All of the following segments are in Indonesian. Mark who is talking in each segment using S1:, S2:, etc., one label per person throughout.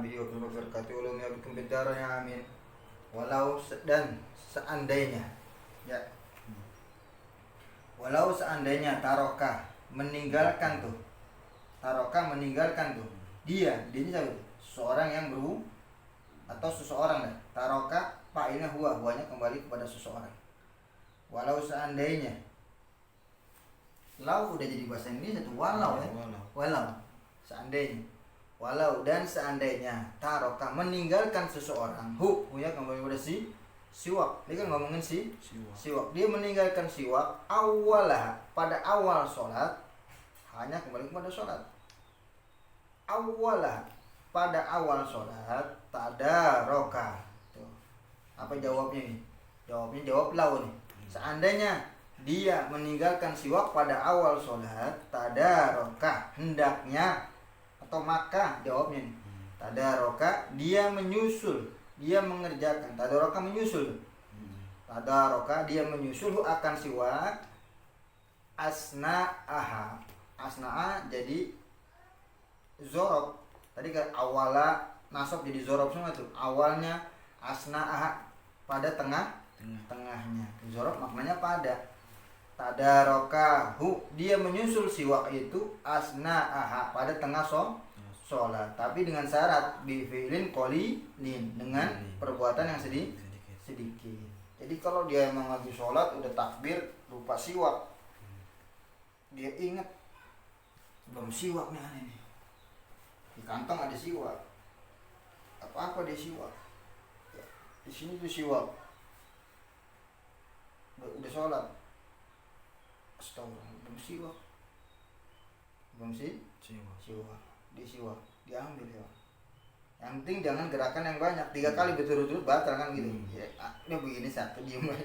S1: bihi wa barakatuh wa bikum bidaranya amin. Walau dan seandainya ya. Walau seandainya taroka meninggalkan tuh. Taroka meninggalkan tuh. Dia ini siapa? Seseorang yang atau seseorang dah. Taroka fa'ilnya huwanya kembali kepada seseorang. Walau seandainya. Lau udah jadi bahasa Indonesia tuh walau ya. Walau seandainya. Walau dan seandainya taroka meninggalkan seseorang hunya kembali kepada siwak. Dia kan ngomongin siwak. Dia meninggalkan siwak awalah pada awal sholat, hanya kembali kepada sholat. Awalah pada awal sholat tadaroka. Tuh. Apa jawabnya nih? Jawab lau nih. Seandainya dia meninggalkan siwak pada awal sholat tadaroka, hendaknya atau maka jawabnya nih. Tadaroka dia menyusul, dia mengerjakan. Tadaroka menyusul. Tadaroka dia menyusul akan siwak asna'aha. Asna'a jadi zorob. Tadi kan awala nasab jadi zorob semua tuh. Awalnya asna'aha pada tengahnya. Zorob maknanya pada. Tadarokahu dia menyusul siwak itu asna'aha pada tengah sholat, tapi dengan syarat bifi'lin qalilin, dengan perbuatan yang sedikit. Jadi kalau dia emang lagi sholat udah takbir lupa siwak, dia ingat belum siwak nih aneh nih, di kantong ada siwak, apa dia siwak ya, di sini tuh siwak, udah sholat, astagfirullah, belum siwak, di siwak diambil ya. Yang penting jangan gerakan yang banyak, 3 kali berturut-turut batal kan gitu. Ya, ini begini satu diem aja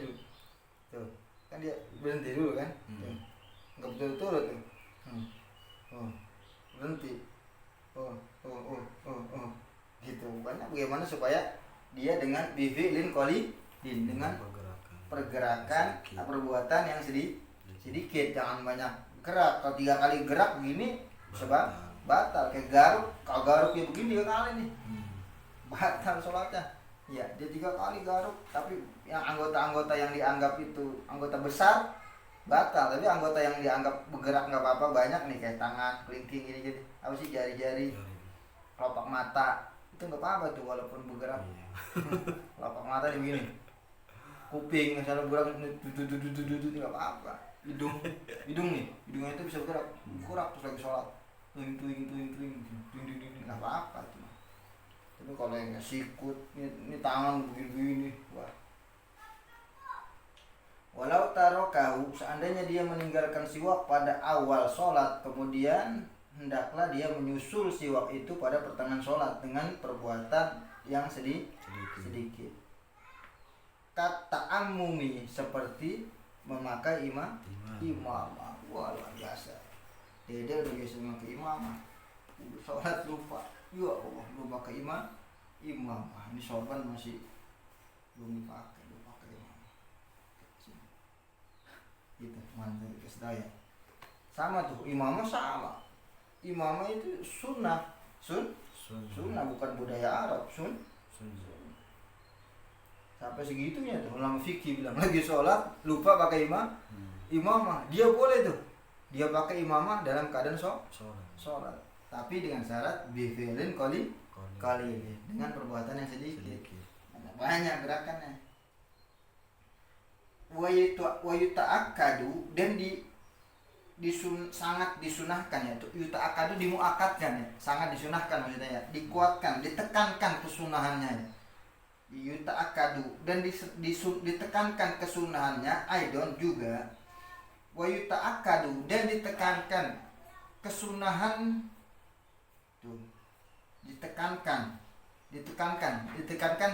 S1: tuh, kan dia berhenti dulu kan, nggak berturut-turut tuh, berhenti, gitu. Banyak bagaimana supaya dia dengan bifi'lin qalilin, dengan pergerakan perbuatan yang sedikit, jangan banyak gerak. Kalau 3 kali gerak begini sebab batal. Kayak garuk, kalau garuk ya begini 3 kali nih, batal sholatnya. Ya dia 3 kali garuk, tapi yang anggota-anggota yang dianggap itu anggota besar batal, tapi anggota yang dianggap bergerak nggak apa-apa banyak nih, kayak tangan, kelingking gini gitu, apa sih, jari-jari, kelopak mata itu nggak apa-apa tuh walaupun bergerak. Kelopak mata nih begini, kuping misalnya bergerak nggak apa-apa. Hidungnya itu bisa bergerak terus lagi sholat, tuing nggak apa-apa tuh. Tapi kalau yang sikut ini tangan begini wah. Walau tarokahu seandainya dia meninggalkan siwak pada awal sholat, kemudian hendaklah dia menyusul siwak itu pada pertengahan sholat dengan perbuatan yang sedikit. Kata amumi seperti memakai imamah. Wah luar biasa. Dede udah biasa memakai imamah, udah sholat lupa, ya Allah belum pakai imamah. Ini sorban masih belum dipakai imamah. Gitu mantap kesdaya. Sama tuh imamah sama. Imamah itu sunnah bukan budaya Arab, sampai segitunya tuh ulama fikih bilang lagi sholat lupa pakai imamah, dia boleh tuh dia pakai imamah dalam keadaan sholat, tapi dengan syarat bifi'lin qalilin, dengan perbuatan yang sedikit. Banyak gerakannya. Wa yuta'akkadu dan sangat disunahkan ya, yuta'akkadu dimuakadkan ya, sangat disunahkan maksudnya ya, dikuatkan, ditekankan kesunahannya ya. Yuta'akkadu dan ditekankan kesunahannya, aidon juga. Wa yuta'akkadu dan ditekankan kesunahan tuh, ditekankan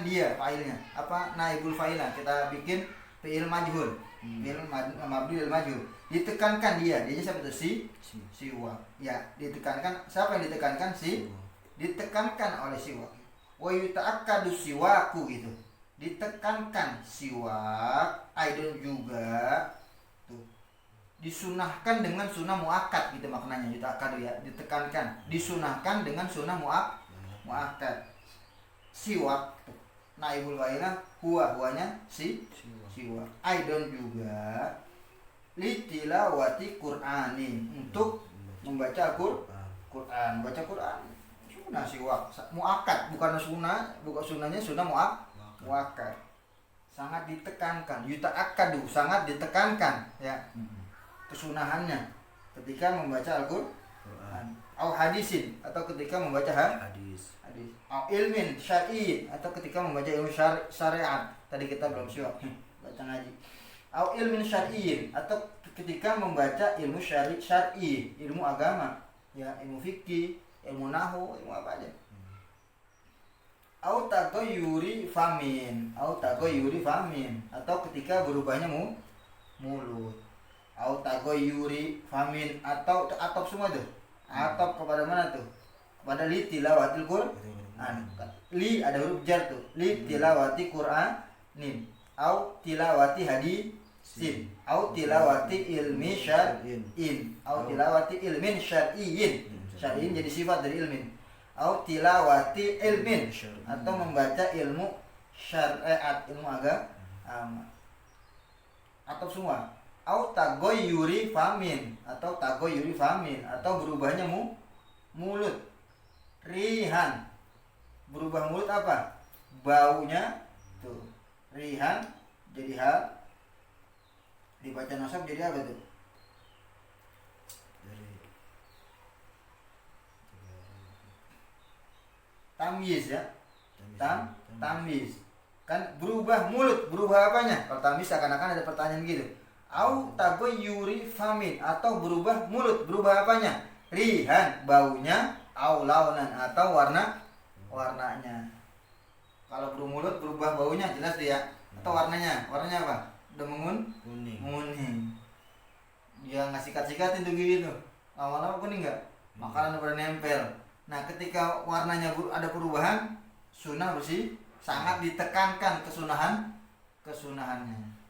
S1: dia failnya apa, naibul fa'ilah, kita bikin fi'il majhul, fi'il mabni lil majhul, ditekankan dia siapa itu siwak ya, ditekankan. Siapa yang ditekankan? Ditekankan oleh siwak. Wa yuta'akkadu siwaku gitu, ditekankan siwak, aidon juga tuh, disunahkan dengan sunnah muakkad gitu maknanya. Yuta'akkadu ya, ditekankan, disunahkan dengan sunnah muakkad. muakkad. Siwak naibul fa'ilnya huwanya siwak. Aidon juga litilawati Qur'anin, untuk membaca Quran. Baca Quran sunnah siwak muakkad, bukan sunnahnya sunnah muakkad. Sangat ditekankan, yuta'akkadu, sangat ditekankan ya kesunahannya ketika membaca Al-Qur'an. Au hadisin, atau ketika membaca hadis. Au ilmin syar'i, atau ketika membaca ilmu syariat. Tadi kita belum siwak baca ngaji. Au ilmin syar'i, atau ketika membaca ilmu syar'i, ilmu agama ya, ilmu fikih, ilmu nahwu, ilmu apa aja. Au tagoyuri famin, atau ketika berubahnya mulut. Au tagoyuri famin, atau atop semua tuh. Atop kepada mana tuh? Kepada li tilawatil Qur'an. Li ada huruf jar tuh. Li tilawati Qur'anin. Au tilawati hadisin. Au tilawati ilmi syar'in. Au tilawati ilmin syar'in. Syar'in jadi sifat dari ilmin. Au tilawati ilmin, atau membaca ilmu syariat, ilmu agama. Atau semua. Au tagoyuri famin, atau berubahnya mulut. Rihan, berubah mulut apa? Baunya tuh. Rihan jadi hal, dibaca nasab jadi apa tuh? Tamyiz ya. Tamyiz. Kan berubah mulut, berubah apanya? Kalau tamyiz seakan-akan ada pertanyaan gitu. Au tagoyuri famin, atau berubah mulut, berubah apanya? Rihan, baunya, au launan, atau warnanya. Kalau berubah mulut, berubah baunya jelas dia. Atau warnanya apa? Udah kuning. Dia nggak sikat-sikatin tuh gitu. Lama-lama kuning nggak? Makanan udah nempel. Nah, ketika warnanya ada perubahan, sunnah bersih, sangat ditekankan kesunahannya.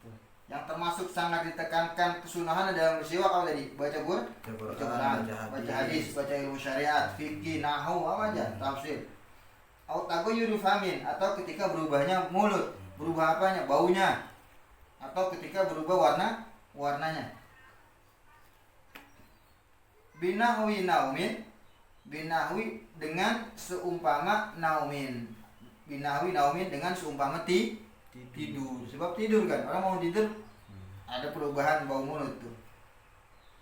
S1: Tuh. Yang termasuk sangat ditekankan kesunahan dalam bersiwak apa tadi? Baca Quran, baca hadis, baca ilmu syariat, fikih, nahwu, apa aja, tafsir. Au tagoyuru famin, atau ketika berubahnya mulut, berubah apanya? Baunya. Atau ketika berubah warnanya. Binahwi naumin, binahwi dengan seumpama naumin. Binahwi naumin dengan seumpama tidur. Sebab tidur kan, orang mau tidur ada perubahan bau mulut tuh.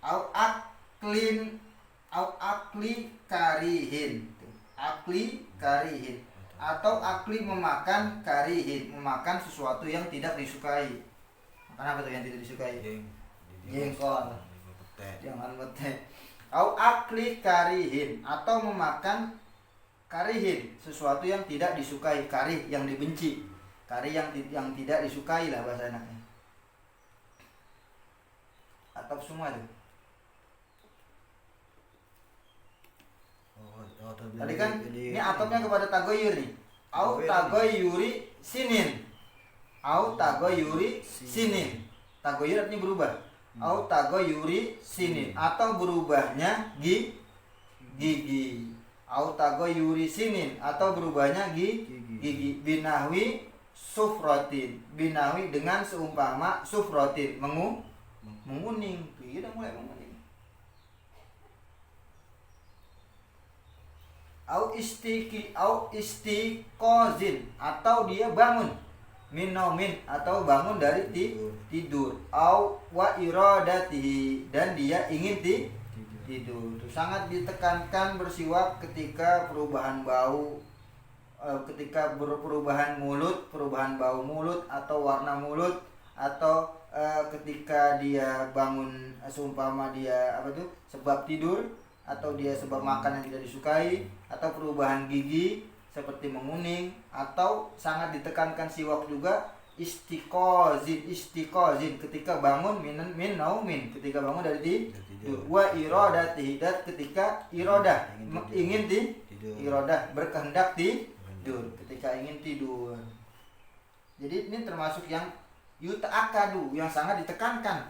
S1: Au akli karihin. Akli karihin, atau akli memakan karihin, memakan sesuatu yang tidak disukai. Makan apa tuh yang tidak disukai? Jengkol. Jangan betek. Au akli karihin, atau memakan karihin, sesuatu yang tidak disukai. Karih yang dibenci, karih yang tidak disukai lah bahasa enaknya. Atau semua itu. Tadi kan ini atopnya kepada tagoyur nih. Au tagoyuri sinin. Au tagoyuri sinin. Tagoyur artinya berubah. Au tagoyuri sinin, atau berubahnya gigi. Au tagoyuri sinin, atau berubahnya gigi. Binahwi sufrotin, binahwi dengan seumpama sufrotin, menguning. Dia udah mulai menguning. Au istiqozin, atau dia bangun. Minomin, atau bangun dari tidur. Au wa iradatihi, dan dia ingin tidur. Sangat ditekankan bersiwak ketika perubahan bau, ketika perubahan mulut, perubahan bau mulut atau warna mulut, atau ketika dia bangun, seumpama dia apa tuh sebab tidur, atau dia sebab makan yang tidak disukai, atau perubahan gigi seperti menguning, atau sangat ditekankan siwak juga istiqozin ketika bangun min naumin, ketika bangun dari tidur. Wa iradatihi, ketika iradah ingin iradah berkehendak tidur, ketika ingin tidur. Jadi ini termasuk yang yuta'akadu, yang sangat ditekankan.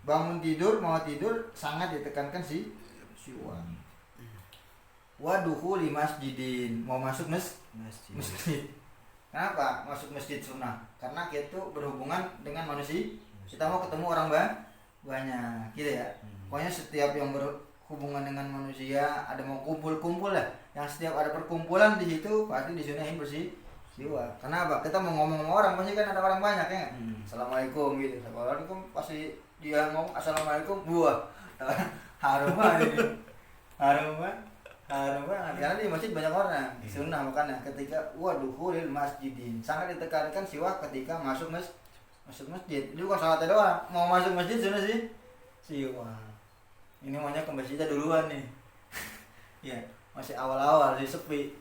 S1: Bangun tidur, mau tidur, sangat ditekankan siwak. wa dukhuli masjidin, mau masuk masjid. Kenapa masuk masjid sunnah? Karena itu berhubungan dengan manusia. Kita mau ketemu orang banyak, gitu ya. Pokoknya setiap yang berhubungan dengan manusia, ada mau kumpul-kumpul lah. Yang setiap ada perkumpulan di situ pasti disunahin siwak. Kenapa? Kita mau ngomong sama orang pasti kan ada orang banyak ya. Assalamualaikum gitu. Assalamualaikum pasti dia ngomong assalamualaikum buah. Harum banget ini. Harum banget karena di masjid banyak orang. Sunnah makanya ketika dukhulil masjidin, sangat ditekankan siwak ketika masuk masjid. Itu bukan salatnya doang, mau masuk masjid sunnah sih siwak. Ini maunya ke masjidnya duluan nih. Ya, masih awal-awal sih sepi.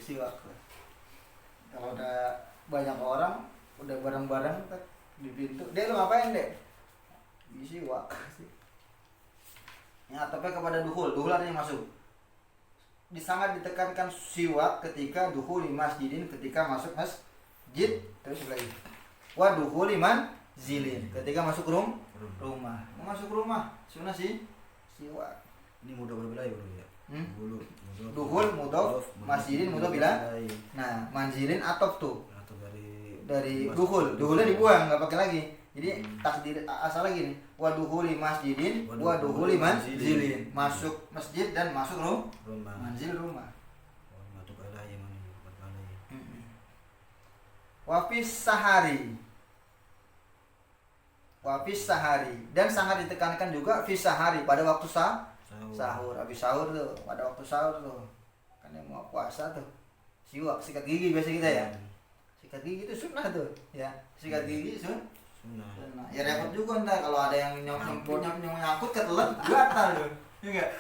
S1: Siwak. Kalau udah banyak orang, udah bareng-bareng di pintu, "Dek, lu ngapain, Dek?" Siwak. Ya, tapi kepada dukhul artinya masuk. Sangat ditekankan siwak ketika dukhuli masjidin, ketika masuk masjid. Terus lagi wa dukhuli manzilin, ketika masuk rumah. Mau masuk rumah sunnah sih siwak.
S2: Ini mudah berbeda ya bro ya.
S1: Dukhul mudhof, masjidin mudhof bila. Nah, manzilin atop tuh.
S2: Atau
S1: dari dukhulnya dibuang, nggak pakai lagi. Jadi takdir asal lagi nih, wa dukhuli masjidin wa dukhuli manzilin, masuk masjid dan masuk rumah. Manzil rumah.
S2: Masuk alai mana berbalai.
S1: Wa fis sahari dan sangat ditekankan juga fis sahari pada waktu sahur. Habis sahur tuh, pada waktu sahur tuh. Kan yang mau puasa tuh. Siwak, sikat gigi biasa kita ya. Sikat gigi itu sunnah tuh, ya. Sikat gigi sunnah. Ya repot juga ntar kalau ada yang nyangkut ketelan batal loh. Iya enggak?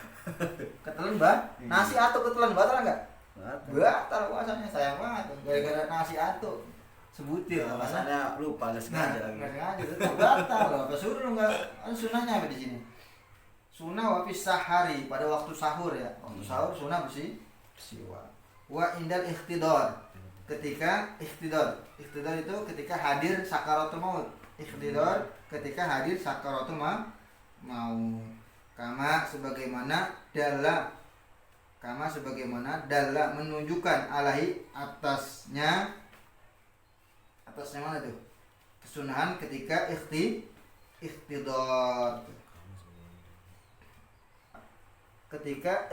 S1: Ketelan nasi atau ketelan batal enggak? Batal puasanya, sayang banget tuh. Gara-gara nasi atau sebutir
S2: alasannya lupa enggak sengaja lagi.
S1: Enggak sengaja itu batal loh. Apa suruh lu enggak? Kan sunahnya apa di sini? Sunnah wa fis sahari, pada waktu sahur ya. Waktu sahur sunnah siwak. Wa indal ikhtidar, ketika ikhtidar itu ketika hadir sakaratul maut. Ikhtidar ketika hadir sakaratul maut. Kama sebagaimana dalla menunjukkan alahi atasnya mana tuh? Kesunahan ketika ikhtidar. Ketika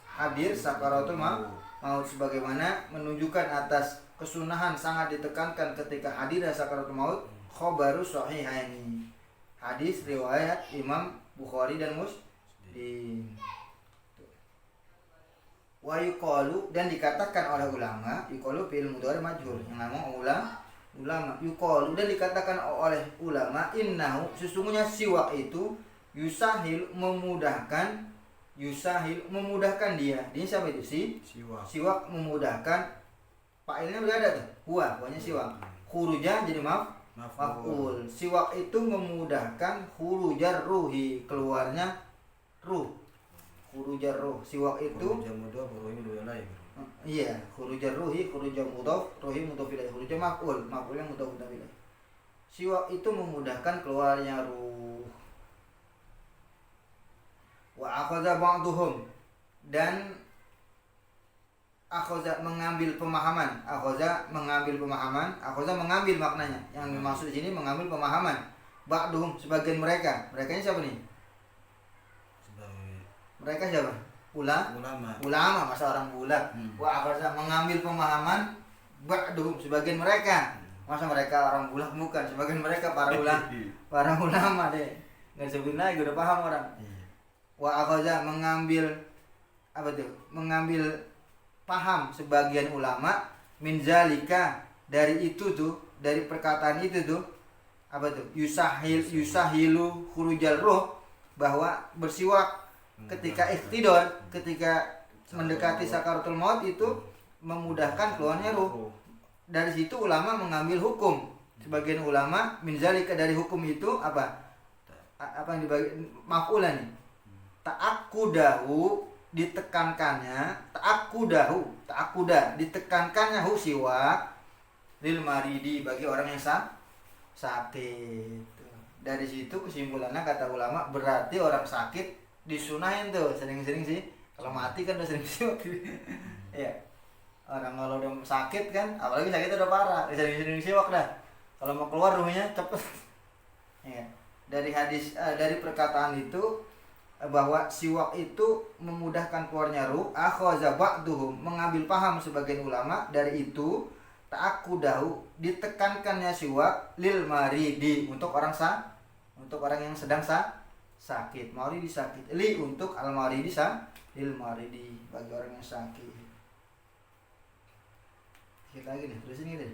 S1: hadir sakaratul maut, sebagaimana menunjukkan atas kesunahan sangat ditekankan ketika hadir sakaratul maut. Khobaru sahihaini, hadis riwayat Imam Bukhari dan Muslim. Wa yuqalu, dan dikatakan oleh ulama, yuqalu fil mudhari majhul, yang ngomong ulama. Yuqalu, dan dikatakan oleh ulama, innahu, sesungguhnya siwak itu yusahil memudahkan dia. Dia siapa itu siwak memudahkan. Fa'ilnya udah ada tuh. Huwanya siwak. Khuruja jadi maf'ul. Siwak itu memudahkan khurujar ruhi, keluarnya ruh. Khurujar ruh. Siwak itu iya, khurujar ruhi, khurujar mudhaf, ruhi mudhaf ilaih, khurujar maf'ul yang mudhaf ilaih. Siwak itu memudahkan keluarnya ruh. Wa akhadha ba'duhum, dan akhadha mengambil pemahaman, akhadha mengambil maknanya. Yang dimaksud di sini mengambil pemahaman. Ba'duhum, sebagian mereka. Merekanya siapa nih? Mereka siapa? Ulama, masa orang bulat. Wa akhadha mengambil pemahaman ba'duhum, sebagian mereka. Masa mereka orang bulat? Bukan, sebagian mereka para ulama deh. Enggak sebenarnya lagi udah paham orang. Wa akhadha mengambil paham sebagian ulama min zalika, dari itu tuh, dari perkataan itu tuh yusahilu khurujal ruh, bahwa bersiwak ketika ikhtidar, ketika mendekati sakaratul maut itu memudahkan keluarnya ruh. Dari situ ulama mengambil hukum, sebagian ulama min zalika, dari hukum itu apa yang dibagi maf'ulan nih. Ta'akkudahu, ditekankannya, ditekankannya siwak lil maridi, bagi orang yang sakit. Dari situ kesimpulannya kata ulama, berarti orang sakit disunahin tuh sering-sering sih Kalau mati kan udah sering siwak. Iya. Orang kalau udah sakit kan, apalagi sakitnya udah parah, sering siwak dah. Kalau mau keluar rumahnya cepet. Ya. Dari hadis dari perkataan itu bahwa siwak itu memudahkan keluarnya ruh, akhadha ba'duhum, mengambil paham sebagian ulama dari itu, ta'akkudahu, ditekankannya siwak lil maridi, untuk orang yang sedang sakit, maridi sakit, li untuk al maridi lil maridi, bagi orang yang sakit. Kita lagi nih, terusin ini deh.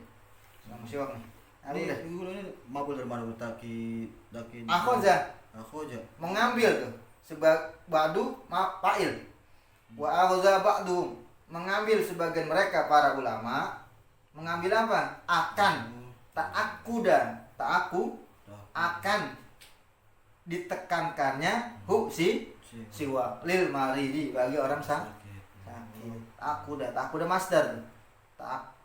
S1: Sama siwak nih.
S2: Ini ini mabul dari mana daki
S1: Akhadha, mengambil tuh. Ba'du fa'il. Wa akhadha ba'du, mengambil sebagian mereka para ulama, mengambil apa? Akan ta'akkuda, akan ditekankannya siwak lil maridi, bagi orang sakit. Ta'akkuda masdar.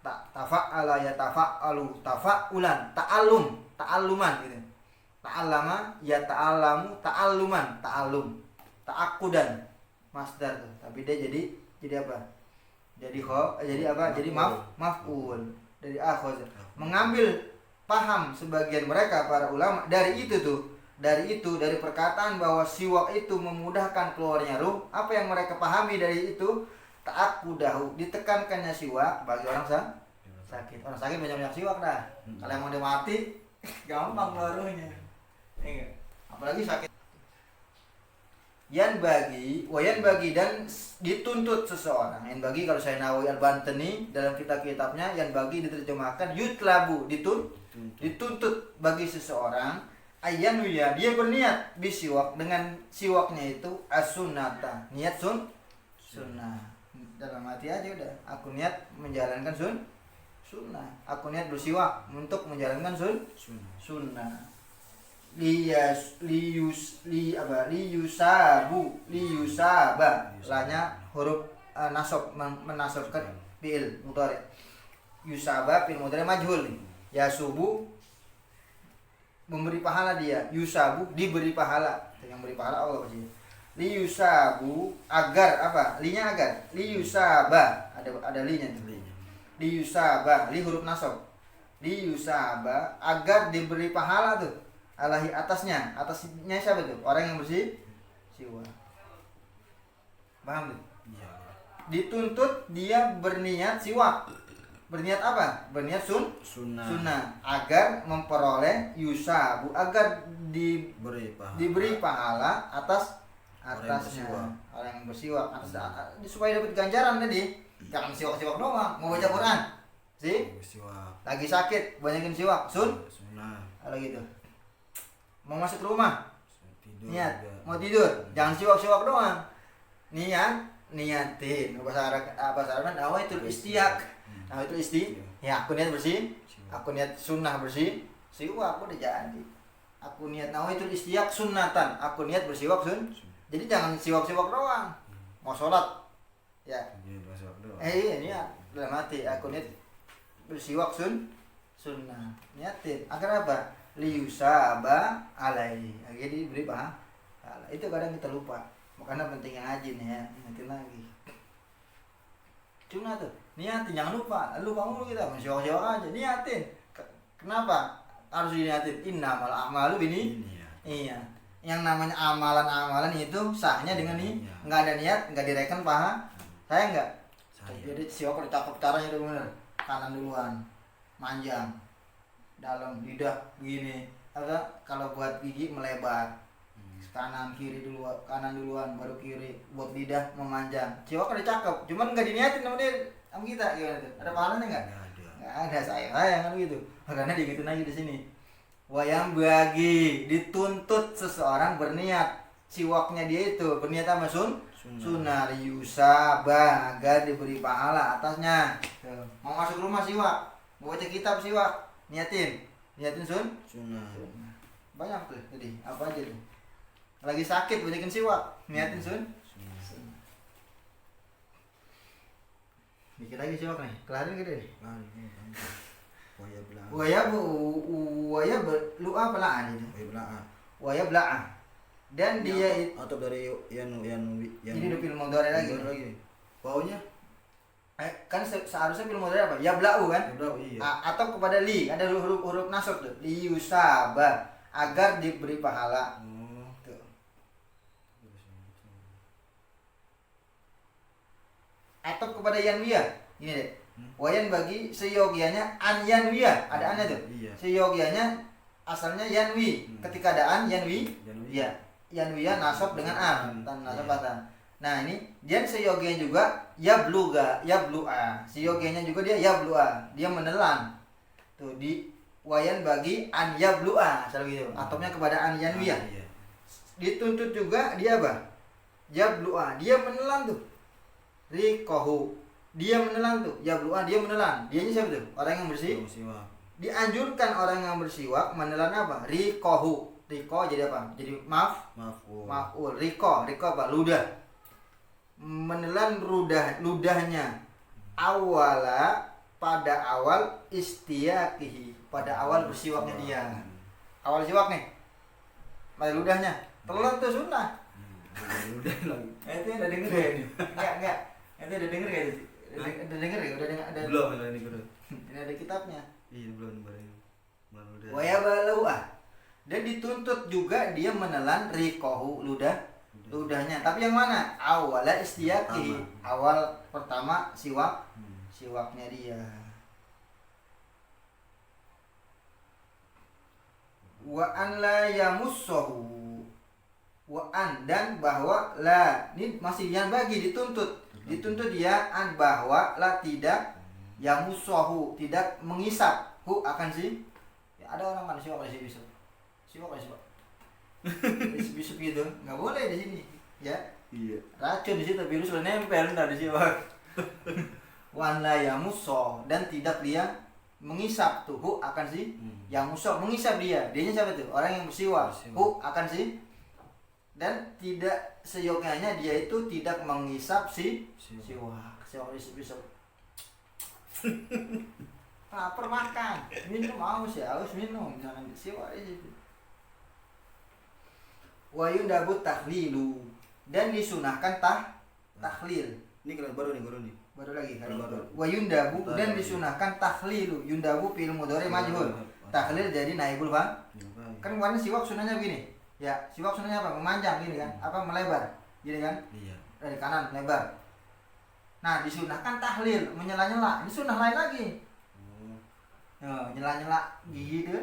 S1: Tafa'ala ya tafa'alu, tafa'ulan, ta'alluman gitu. Ta'allama ya ta'allamu, ta'alluman, ta'akkudan masdar tuh. Tapi dia jadi apa? Jadi apa? Jadi maf'ul dari akhadha. Mengambil paham sebagian mereka para ulama dari dari perkataan bahwa siwak itu memudahkan keluarnya ruh. Apa yang mereka pahami dari itu? Ta'akkudahu, ditekankannya siwak bagi orang sakit. Orang sakit banyak siwak dah. Kalau yang mau dia mati gampang keluar ruhnya. Enggak. Apalagi sakit. Yan bagi dan dituntut seseorang. Yan bagi, kalau saya Nawawi Al-Bantani dalam kitabnya, yan bagi diterjemahkan yutlabu, dituntut bagi seseorang, ayyanuya, dia berniat bisiwak, dengan siwaknya itu as-sunnata, niat sunnah. Dalam hati aja udah, aku niat menjalankan sunnah, aku niat bersiwak untuk menjalankan sunnah. Liyusaba, lanya huruf nasab, menasabkan fi'il mudhari. Yusaba fi'il mudhari majhul. Yasubu, memberi pahala dia. Yusabu, diberi pahala. Yang beri pahala Allah pasti. Liyusabu, agar apa? Linya agar. Liyusaba, ada linya tuh. Liyusaba, li huruf nasab. Liyusaba, agar diberi pahala tuh. Alahi, atasnya siapa tuh? Orang yang siwak. Paham tuh? Iya. Dituntut dia berniat siwak. Berniat apa? Berniat sunnah. Agar memperoleh yusabu, agar diberi pahala atasnya. Orang yang bersiwak. Supaya dapat ganjaran tadi. Jangan siwak-siwak doang. Mau baca Quran. Lagi sakit, banyakin siwak. Sunnah. Kalau gitu. Mau masuk rumah, niat, mau tidur, jangan siwak-siwak doang. Niatin. Bahasa Arab nawaitul istiak. Nawaitul ya, aku niat bersih, aku niat sunnah bersih, siwak udah jadi. Aku niat nawaitul istiak sunnatan, aku niat bersiwak Jadi jangan siwak-siwak doang. Mau sholat, ya. Niat dalam hati, aku niat bersiwak sunnah. Niatin. Agar apa? Liyusaba alaihi, jadi diberi pahala. Itu kadang kita lupa, makanya pentingnya ngaji nih ya, ingetin lagi. Cuma tuh niatin, jangan lupa mulu kita mensiwak-siwak aja, niatin. Kenapa harus diniatin? Innamal a'malu iya, yang namanya amalan itu sahnya dengan nih, nggak ada niat, nggak direken paha. Saya nggak. Jadi siwak udah cakep caranya tuh bener, kanan duluan, manjang, dalam lidah begini, kalau buat gigi melebar, kanan duluan baru kiri, buat lidah memanjang. Siwak udah cakep, cuman nggak diniatin sama kita, gimana tuh? Ada pahalanya nggak? Nggak ada, sayang kan gitu. Karena digituin aja di sini. Wayang bagi, dituntut seseorang berniat, siwaknya dia itu berniat sama sunnah yusaba, agar diberi pahala atasnya. Mau masuk rumah siwak, mau baca kitab siwak, niatin sunnah. Banyak tuh tadi, apa aja tuh? Lagi sakit banyakin siwak, niatin sunnah. Dikit lagi siwak nih, kelarin gede nih. Waya bela'ah itu. Waya bela'ah Dan dia itu
S2: atau dari yang
S1: ini udah film mudhari lagi.
S2: Wawunya
S1: Kan seharusnya film mudhari apa? Ya blau kan?
S2: ya, iya.
S1: Atau kepada li, ada huruf nasab tuh. Li yusaba, agar diberi pahala. Tuh. Atau kepada yanwiyah. Ini deh. Wayan bagi seyogianya an yanwiyah. Ada annya tuh.
S2: Iya.
S1: Seyogianya asalnya yanwi. Ketika ada an yanwi. Ya. Yanwiyah nasab dengan an. Tan nasab batan. Nah, ini dia seyogianya juga ya bluga. Seyogianya juga dia ya blua. Dia menelan. Tuh di wayan bagi an ya blua. Selalu gitu. Atopnya kepada an yanwiyah.
S2: Iya.
S1: Dituntut juga dia apa? Ya blua. Dia menelan tuh. Rikohu. Dia menelan tuh. Ya blua dia menelan. Dianya siapa tuh? Orang yang bersih. Dianjurkan orang yang bersiwak menelan apa? Rikohu. Riko jadi apa? Jadi maf'ul. Riko apa? Ludah. Menelan ludahnya awala pada awal istiyakihi, pada awal bersiwaknya dia. Awal siwak nih. Pada ludahnya. Telan tuh sunnah.
S2: Udah lagi.
S1: Itu udah denger ya? Enggak. Itu udah denger ya? Udah denger ya? Ada
S2: Belum ini guru.
S1: Ini ada kitabnya.
S2: Iya belum baru.
S1: Wayabalauah. Dan dituntut juga dia menelan rikohu ludahnya. Tapi yang mana? Awala istiyaki. Awal pertama siwaknya dia. Wa an la yamussahu. Wa an, dan bahwa la, ini masih yang bagi dituntut dia an bahwa la tidak yamussahu, tidak mengisap akan si. Ya, ada orang kan siwak bisa. Siwak. Bisuk gitu, nggak boleh di sini, ya.
S2: Iya.
S1: Racun di situ, virus udah nempel ntar di siwak. Wan la yamusso, dan tidak dia mengisap tuh akan si yamusso, mengisap dianya siapa tuh? Orang yang bersiwak. Akan si, dan tidak seyogyanya dia itu tidak mengisap siwak bisuk. Lapar makan, minum haus minum, jangan siwak aja. Wa yundabu tahlilu, dan disunahkan tahlil.
S2: Ini kalian baru nih guru nih.
S1: Baru lagi kan.
S2: Baru.
S1: Wa yundabu, dan disunahkan tahlilu. Yundabu fi'il mudhari majhul. Tahlil jadi naibul fa'il. Kan kemarin siwak sunahnya begini. Ya, siwak sunahnya apa? Memanjang gini kan? Apa melebar? Gini kan?
S2: Iya.
S1: Dari kanan melebar. Nah, disunahkan tahlil, menyela-nyela. Ini sunah lain lagi. Nyela-nyela gigi itu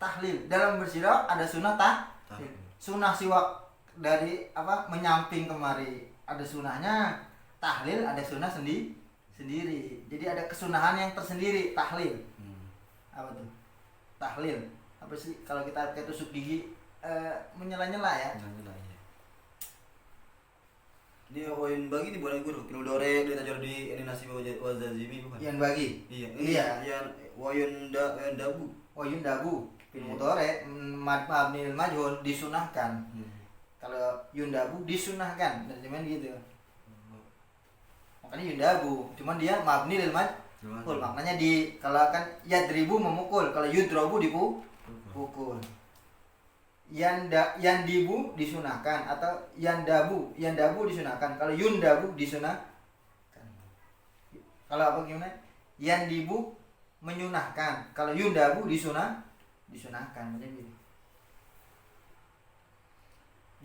S1: tahlil. Dalam bersiwak ada sunah tahlil. Sunah siwak dari apa? Menyamping kemari ada sunahnya. Tahlil ada sunah sendiri. Jadi ada kesunahan yang tersendiri tahlil. Apa tuh? Tahlil. Apa sih kalau kita pakai tusuk gigi menyela-nyela ya?
S2: Dia poin bagi nih boleh guru. Kino dore dia tajar di ini nasi wazazimi bukan?
S1: Yang bagi.
S2: Iya. Yang wayun dabu.
S1: Fil mudhari mabnil majhul disunahkan. Kalau yundabu disunahkan, dan cuman gitu. Makanya yundabu, cuman dia mabni lil majhul. Maknanya kalau kan yadribu memukul, kalau yudrabu dipukul. Yandibu disunahkan, atau yandabu disunahkan. Kalau yundabu disunahkan. Kalau apa gimana? Yandibu menyunahkan, kalau yundabu disunahkan macam gitu.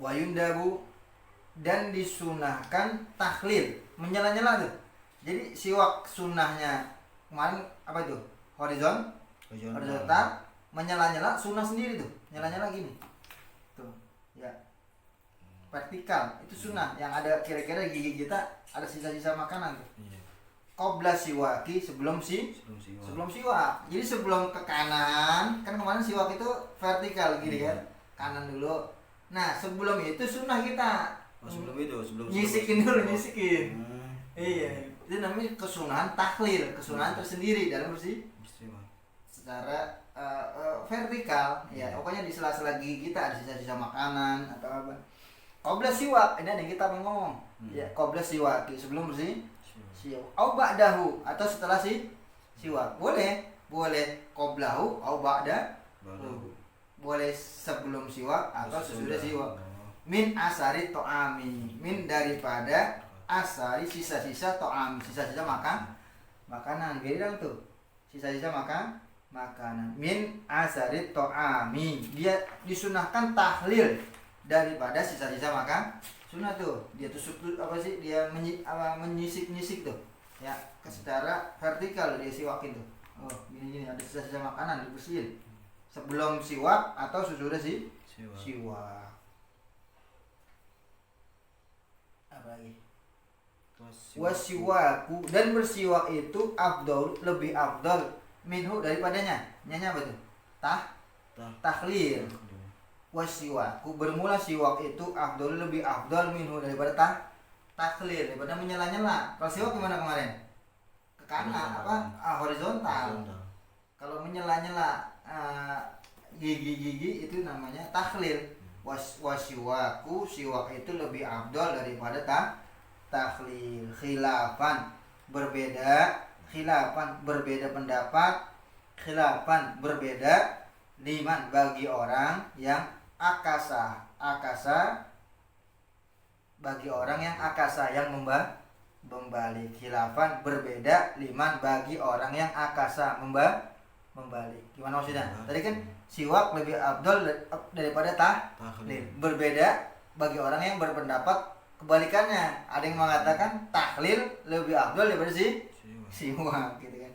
S1: Wa yundabu, dan disunahkan tahlil, menyela-nyela tuh. Jadi siwak sunahnya kemarin apa itu? Horizontal, menyela-nyela sunah sendiri tuh. Nyela-nyela gini. Tuh, ya. Vertikal itu sunah, yang ada kira-kira gigi kita ada sisa-sisa makanan tuh. Qabla siwaki, sebelum siwak. Jadi sebelum ke kanan, kan kemarin siwak itu vertikal gini kan. Kanan dulu. Nah, sebelum itu sunnah kita.
S2: Sebelum
S1: nyisikin. Iya, itu namanya kesunahan tahlil, kesunahan tersendiri dalam bersih. Secara vertikal, ya. Pokoknya di sela-sela gigi kita ada sisa-sisa makanan atau apa. Qabla siwak, ini ada yang kita ngomong. Ya, qabla siwaki, sebelum bersih. Au ba'dahu, atau setelah siwak. Boleh qablahu au ba'dahu. Boleh sebelum siwak atau sesudah siwak. min asari to'ami, min daripada asari sisa-sisa to'ami, sisa-sisa makanan. Beda tuh, sisa-sisa makanan. Min asari to'ami, dia disunahkan tahlil daripada sisa-sisa makan. Sunah tuh, dia tusuk apa sih, dia menyisik-nyisik tuh ya, secara vertikal dia siwakin tuh. Oh gini ada sisa-sisa makanan dibersihin sebelum siwak atau sesudah siwak. Apa lagi? Wasiwaku, dan bersiwak itu afdol, lebih afdol minhu daripadanya. Nyanya apa tuh? Tahlil. Wasiwaku, bermula siwak itu afdol, lebih afdol minhu daripada tahlil, daripada menyela-nyela. Kalau siwak gimana kemarin? Ke kanan horizontal. Kalau menyela-nyela gigi-gigi itu namanya tahlil. Wasiwaku, siwak itu lebih afdol daripada tahlil. Khilafan, berbeda pendapat, berbeda liman, bagi orang yang akasa bagi orang yang akasa, yang membalik. Khilafan, berbeda liman, bagi orang yang akasa, membalik. Gimana maksudnya? Tadi kan siwak lebih afdol daripada tahlil. Berbeda bagi orang yang berpendapat kebalikannya. Ada yang mengatakan tahlil lebih afdol daripada siwak gitu kan.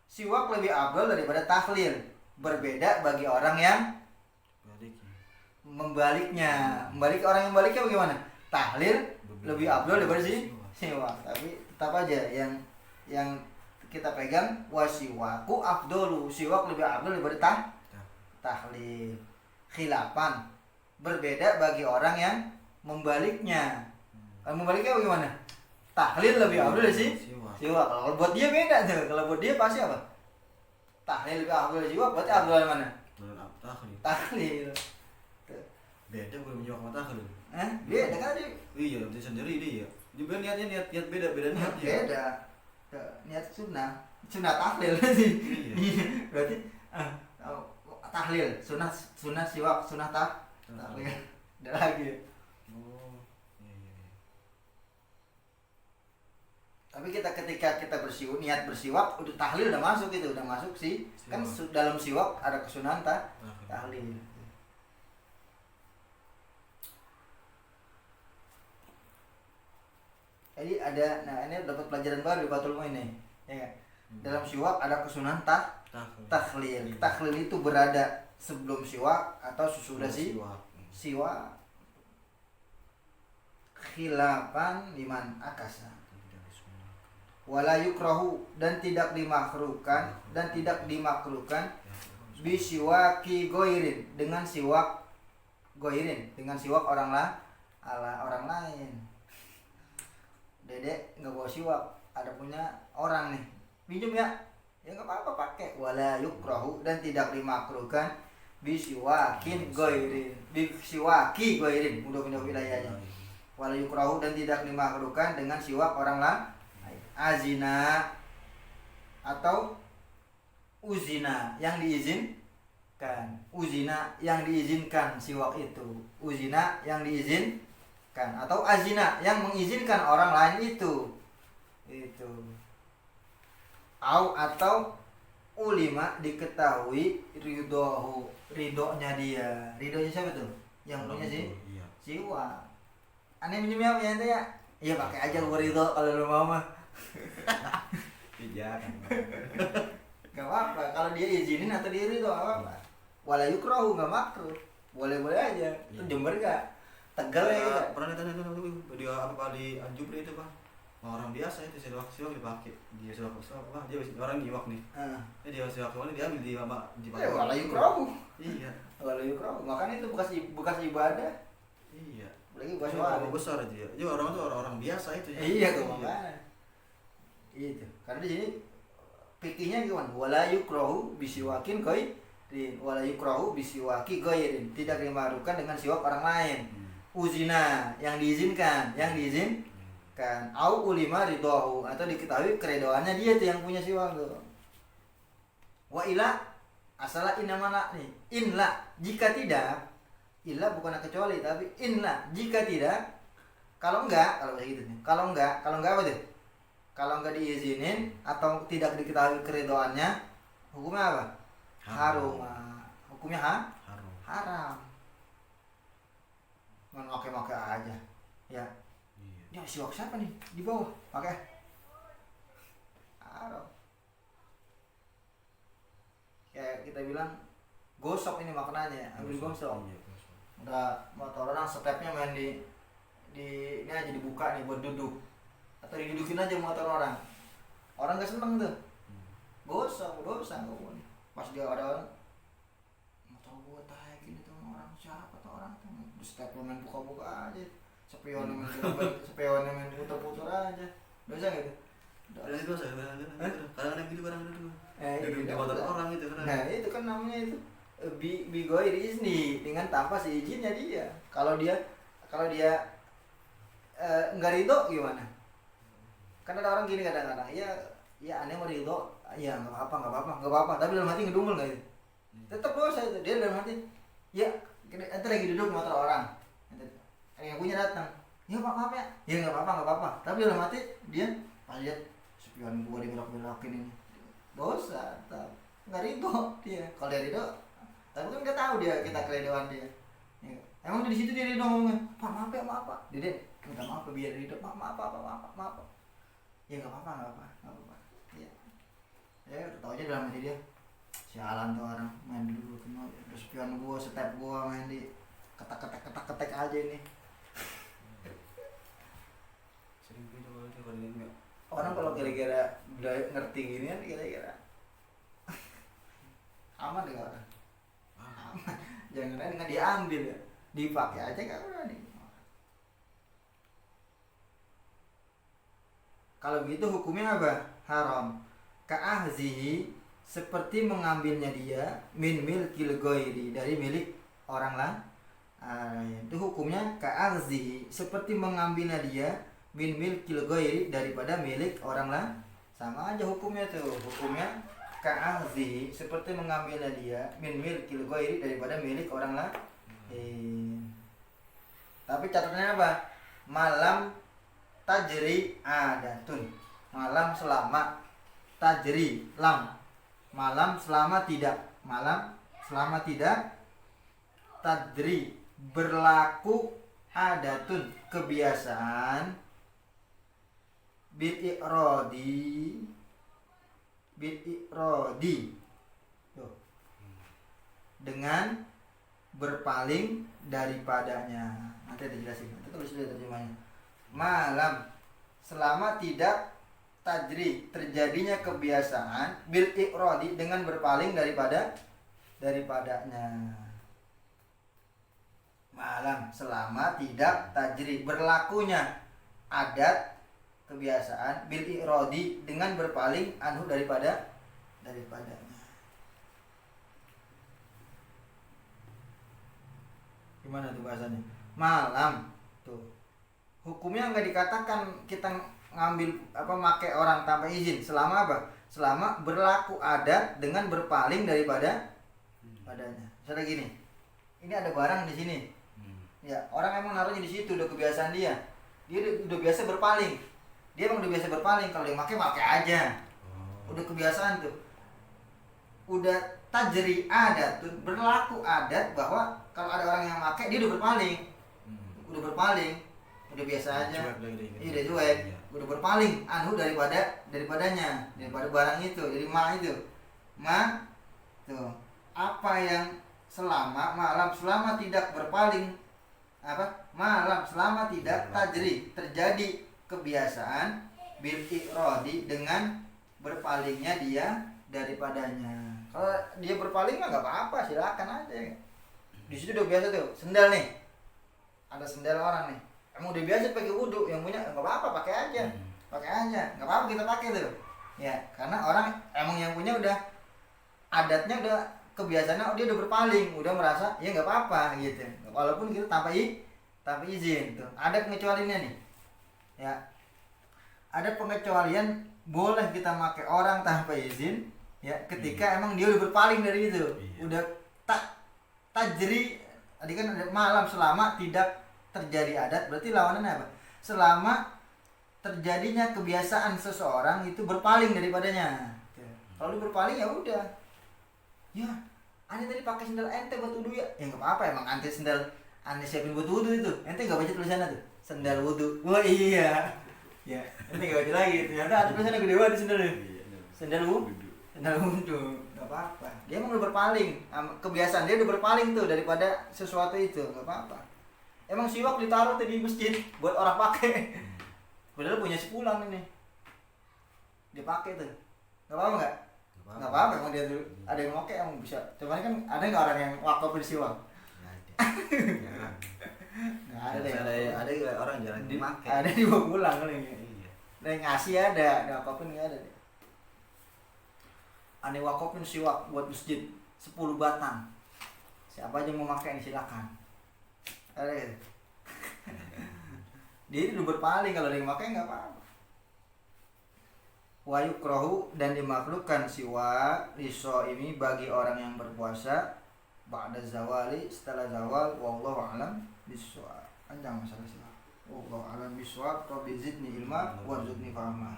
S1: Siwak lebih afdol daripada tahlil. Berbeda bagi orang yang membaliknya. Orang yang baliknya bagaimana? Tahlil lebih afdol daripada siwak. Tapi tetap aja yang kita pegang wasiwaku afdolu, siwak lebih afdol daripada tahlil. Khilafan, berbeda bagi orang yang membaliknya. Kalau membaliknya bagaimana? Tahlil lebih afdol dari siwak. Kalau buat dia beda tuh. Kalau buat dia pasti apa? Tahlil lebih afdol dari siwak, berarti afdol dari mana? Tahlil.
S2: Beda gue menjawab sama tahlil.
S1: Beda kan dia.
S2: Iya, dia sendiri dia. Dia niat beda niat.
S1: Beda. Niat sunnah tahlil sih. Iya. Berarti tahlil, sunnah siwak, sunnah tahlil. Ada lagi.
S2: Oh, iya.
S1: Tapi ketika kita niat bersiwak, udah tahlil udah masuk itu, udah masuk sih. Kan dalam siwak ada kesunahan tahlil. Jadi ini dapat pelajaran baru di Batul Mu'in nih. Ya. Dalam siwak ada kesunahan tahlil. Tahlil itu berada sebelum siwak atau sesudah siwak. Khilafan liman akasa. Wala yukrahu, dan tidak dimakruhkan bisiwaki goirin, dengan siwak orang lain. Dedek nggak bawa siwak, ada punya orang nih, pinjam ya nggak apa-apa pakai. Wala yukrahu, dan tidak dimakruhkan bisiwaki goirin, mudah pindah wilayahnya. Wala yukrahu, dan tidak dimakruhkan dengan siwak orang lain. Azina atau uzina, yang diizinkan. Uzina yang diizinkan siwak itu. Uzina yang diizinkan, atau azina yang mengizinkan orang lain itu. Atau ulima, diketahui ridhonya dia. Ridhonya siapa tuh? Yang punya siwak. Aneh minumnya apa ya ente ya? Iya pakai aja lu ridho kalau lu mau mah.
S2: Jangan.
S1: Gak apa-apa kalau dia izinin atau dia ridho apa-apa. Wala yukrahu, gak makruh. Boleh-boleh aja. Itu Jember gak? Tegal ya.
S2: Pernah ditanya video apa di Anjupri itu Pak? Orang biasa itu siwak dipakai. Dia siwak apa? Dia orang nyiwak nih. Dia siwak ini diambil di
S1: wala yukrahu.
S2: Iya.
S1: Wala yukrahu. Makanya itu bekas ibadah.
S2: Iya.
S1: Lagi buat
S2: orang besar aja ya. Dia orang tuh orang biasa itu ya.
S1: Iya tuh makanya. Itu. Karena di sini fikihnya gimana? Wala yukrahu bisiwakin wala yukrahu bisiwaki ghairin. Tidak dimakruhkan dengan siwak orang lain. Uzina yang diizinkan. Au ulima ridhahu, atau diketahui keredoannya dia tuh yang punya siwak tuh. Wa ila asala inna mana nih. Inla, jika tidak illa bukan kecuali, tapi inna jika tidak, kalau bahasa gitu nih. Kalau enggak apa tuh? Kalau enggak diizinin atau tidak diketahui keridhoannya, hukumnya apa? Harum. Hukumnya haram. Nggak pakai aja. Ya.
S2: Iya.
S1: Ini siwak siapa nih? Di bawah. Pakai. Haram. Kayak kita bilang gosok ini maknanya, ambil gosok.
S2: Iya, gosok.
S1: Udah motor orang stepnya main di ini aja dibuka nih buat duduk. Atau didudukin aja motor orang. Orang gak seneng tuh. Gosok, dosa enggak boleh. Pas dia ada orang motor gua taek gini tuh orang siapa tuh orang tuh. Terus stepnya main buka-buka aja. Spionnya main putar-putar aja. Dosa gitu.
S2: Ada itu dosa, kadang-kadang gitu tuh.
S1: Duduk
S2: di motor orang itu kan.
S1: Nah itu kan namanya itu bigoir izni dengan tanpa seizinnya dia. Kalau dia nggak ridho gimana? Kan ada orang gini kadang-kadang, ya aneh mau ridho, ya nggak apa-apa. Tapi dalam hati ngedumel nggak itu? Tetap dosa itu. Dia dalam hati, ya kita lagi duduk di motor orang, yang punya datang, ya maaf ya nggak apa-apa. Tapi dalam hati dia pas lihat spion gua dibelok-belokin ini, dosa, nggak ridho dia. Kalau dia ridho, tapi kan nggak tahu dia kita keridhoan dia. Ya. Emang di situ dia ridho ngomongnya, maaf ya dia minta maaf biar ridho, maaf. Ya nggak apa-apa. Ya tau aja dalam hati dia, sialan tuh orang main dulu kenal, terus spion gua, step gua main di ketek aja ini.
S2: Sering gitu kalau dia enggak.
S1: Orang kalau kira-kira udah ngerti ginian kira-kira aman deh orang. Aman. Jangan nggak diambil ya, dipakai aja nggak berani. Kalau gitu hukumnya apa? Haram. Ka'ahzihi, seperti mengambilnya dia min milkil ghairi, dari milik orang lain. Itu hukumnya ka'ahzihi, seperti mengambilnya dia min milkil ghairi, daripada milik orang lain. Sama aja hukumnya tuh. Hukumnya ka'ahzihi, seperti mengambilnya dia min milkil ghairi, daripada milik orang lain. Tapi catatannya apa? Malam tajri adatun, malam selama tajri lam, malam selama tidak tajri berlaku adatun, kebiasaan bil irodi tuh, dengan berpaling daripadanya. Nanti dijelasin, nanti tulis dulu terjemahnya. Malam selama tidak tajri, terjadinya kebiasaan bil ikrodi, dengan berpaling daripadanya. Malam selama tidak tajri, berlakunya adat kebiasaan bil ikrodi, dengan berpaling anhu daripadanya. Gimana tuh bahasanya? Malam tuh hukumnya nggak dikatakan kita ngambil make orang tanpa izin, selama apa? Selama berlaku adat dengan berpaling daripadanya. Misalnya gini, ini ada barang di sini, ya orang emang naruhnya di situ, udah kebiasaan dia udah biasa berpaling, dia emang udah biasa berpaling, kalau dia pakai aja, udah kebiasaan tuh, udah tajri adat tuh, berlaku adat bahwa kalau ada orang yang pakai dia udah berpaling, udah biasa aja, udah cuek, udah berpaling anhu daripadanya, daripada barang itu, jadi tuh apa yang malam selama tidak berpaling, malam selama tidak tajri, terjadi kebiasaan bil ikrodi, dengan berpalingnya dia daripadanya. Kalau dia berpaling mah nggak apa-apa, silakan aja. Di situ udah biasa tuh, sendal nih, ada sendal orang nih, emang udah biasa pakai wudhu, yang punya nggak apa-apa, pakai aja, nggak apa-apa kita pakai tuh, ya karena orang emang yang punya udah adatnya, udah kebiasaannya, dia udah berpaling, udah merasa ya nggak apa-apa gitu, walaupun kita tanpa izin tuh. Ada pengecualiannya nih, ya ada pengecualian, boleh kita pakai orang tanpa izin, ya ketika emang dia udah berpaling dari itu, udah tajri Tadi kan ada malam, selama tidak terjadi adat, berarti lawanannya apa? Selama terjadinya kebiasaan seseorang itu berpaling daripadanya. Kalau dia berpaling ya udah. Ya, aneh tadi pakai sendal ente buat wudu ya. Ya enggak apa-apa, emang ente sendal aneh siapin buat wudu itu. Ente enggak baca tulisannya tuh. Sendal wudu. Wah iya. Ya, ente enggak baca lagi. Ternyata ada tulisannya gede banget di sendalnya. Sendal wudu. Sendal wudu. Enggak apa-apa. Dia emang udah berpaling. Kebiasaan dia udah berpaling tuh daripada sesuatu itu. Enggak apa-apa. Emang siwak ditaruh tuh di masjid buat orang pakai. Padahal punya si pulang ini. Dia pakai tuh. Enggak apa-apa enggak? Enggak apa-apa, emang dia dulu ada yang pakai, emang bisa. Cuman kan ada enggak orang yang wakaf di siwak? Enggak ada.
S2: Ada orang jarang dipakai.
S1: Ada dibawa pulang kali ya.
S2: Iya.
S1: Ada yang ngasih ada wakafin enggak ada. Aneh wakafin siwak buat masjid 10 batang. Siapa aja mau pakai ini silakan. Ada gitu. Dia udah berpaling, kalau ada yang pakai enggak apa-apa. Wa yukrahu, dan dimakruhkan siwak liso ini bagi orang yang berpuasa ba'da zawali, setelah zawal. Wallahu a'lam bissawab. Panjang masalah siwak. Wallahu a'lam bissawab. Rabbi zidni ilma warzuqni fahma.